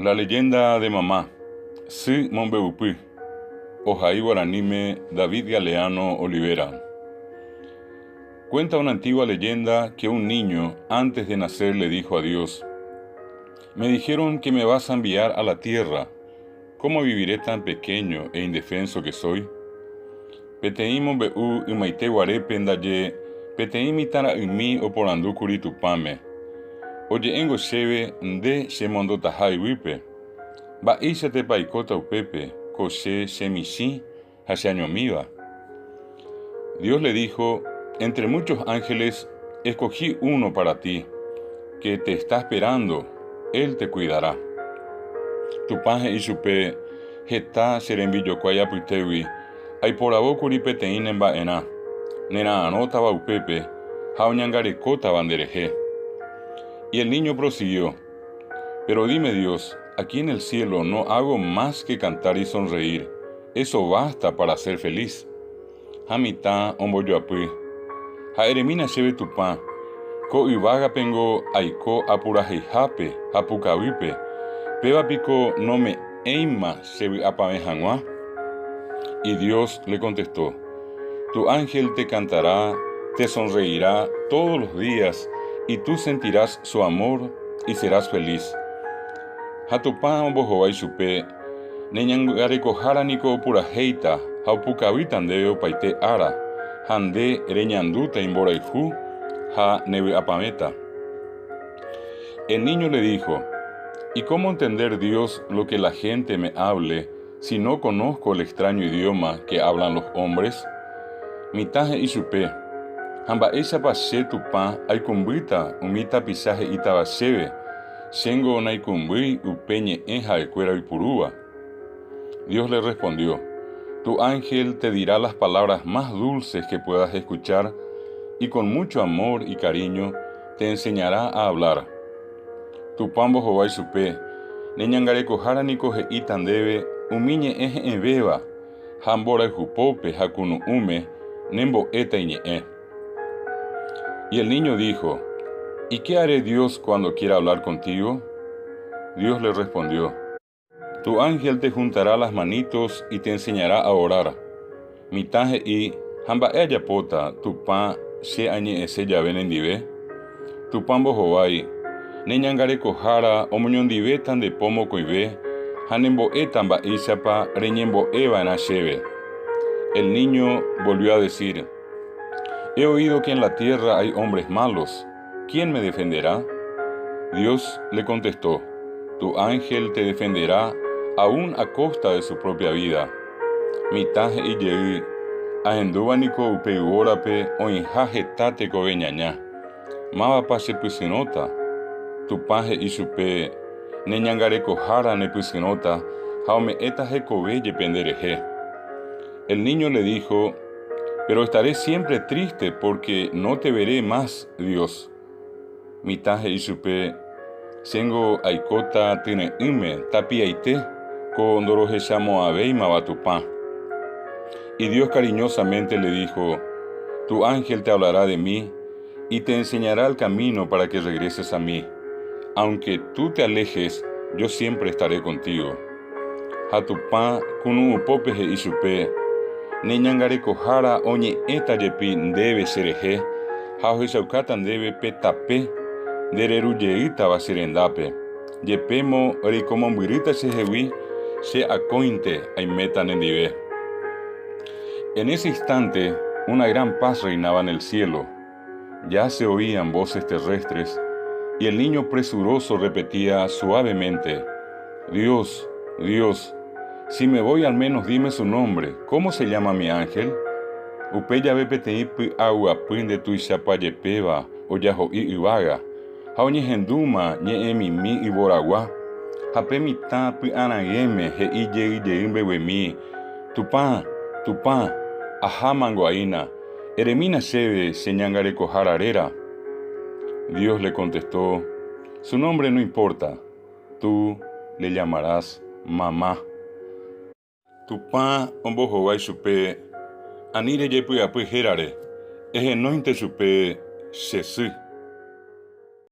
La leyenda de mamá, Si Monbeupi, Ojai Guaranime, David Galeano Olivera. Cuenta una antigua leyenda que un niño, antes de nacer, le dijo a Dios: me dijeron que me vas a enviar a la tierra. ¿Cómo viviré tan pequeño e indefenso que soy? Peteimo beu imaite guarepe ndaye, peteimi tara imi o porandu kuritupame. Oye engo cheve nde shemondo tahai wipe. Baisha te paikota upepe, koshe shemishi, hashañomiva. Dios le dijo: entre muchos ángeles escogí uno para ti, que te está esperando, él te cuidará. Tu paje y supe, geta serembillo kwaya puitewi, ay por abokuri petein en baena, nena anota baupepe, jauñangarecota bandereje. Y el niño prosiguió: pero dime Dios, aquí en el cielo no hago más que cantar y sonreír, eso basta para ser feliz. Hamita omboyoapui, jaeremina shebe tupa, ko ivaga pengo aiko apurajijape, apukawipe, peba pico no me eima shebe apamejangua. Y Dios le contestó: tu ángel te cantará, te sonreirá todos los días, y tú sentirás su amor y serás feliz. Hatupa ombohoai supe, neñangareko haraniko purajeita, haupukawitan debe paite ara, hande reñanduta imboraihu, ha nebe apameta. El niño le dijo: ¿y cómo entender, Dios, lo que la gente me hable, si no conozco el extraño idioma que hablan los hombres? Mitaje y supe, hamba esa pashe tupa, aikumbuita, umita pisaje itabashebe, Shengo naikumbui upeñe eja ecuera y purúa. Dios le respondió: tu ángel te dirá las palabras más dulces que puedas escuchar, y con mucho amor y cariño te enseñará a hablar. Tu pambo jovai supe, neñangareko haraniko he itandebe, umiñe eje en beba, hambora jupope hakunu ume, nembo eta iñe. Y el niño dijo: ¿y qué haré, Dios, cuando quiera hablar contigo? Dios le respondió: tu ángel te juntará las manitos y te enseñará a orar. Mitaje y hamba ella pota, tu pa se añe ese ya venendive. Tu pambo jovai, neñangareko jara omoñondive tan de pomo coive, hanembo etamba isapa reñembo eva en asheve. El niño volvió a decir: he oído que en la tierra hay hombres malos. ¿Quién me defenderá? Dios le contestó: tu ángel te defenderá aún a costa de su propia vida. Mitaje y yei, ahendubaniko upeuorape oinjajetate koveñaña. Mava pase pusinota, tu paje y supe, neñangareko jara ne pusinota, jaume etaje coveye pendereje. El niño le dijo: pero estaré siempre triste porque no te veré más, Dios. Mitaje y supe, sengo aikota tiene ime tapiaite, condoroje llamo a veima batupa. Y Dios cariñosamente le dijo: tu ángel te hablará de mí y te enseñará el camino para que regreses a mí. Aunque tú te alejes, yo siempre estaré contigo. Hatupa kunu upopeje y supe, neñangareko jara oñe eta yepi debe sereje, jauhe shaukatan debe petape, dereruyeita va serendape, yepemo ricomombirita sejewi, se acointe aimeta nendive. En ese instante, una gran paz reinaba en el cielo. Ya se oían voces terrestres, y el niño presuroso repetía suavemente: Dios, Dios, si me voy al menos dime su nombre. ¿Cómo se llama mi ángel? Upeya bepeteipi agua pinde tuishapayepeba, oyajo y ibaga. Haoñe henduma ñe emimi y boragua. Hapemita pi anageme he iye wemi. Tupa, ajá manguaina. Eremina sebe señangareko jararera. Dios le contestó: su nombre no importa. Tú le llamarás mamá. Tupa ombohovai supe, anire yepuyapu herare, eje no inte supe, shesy.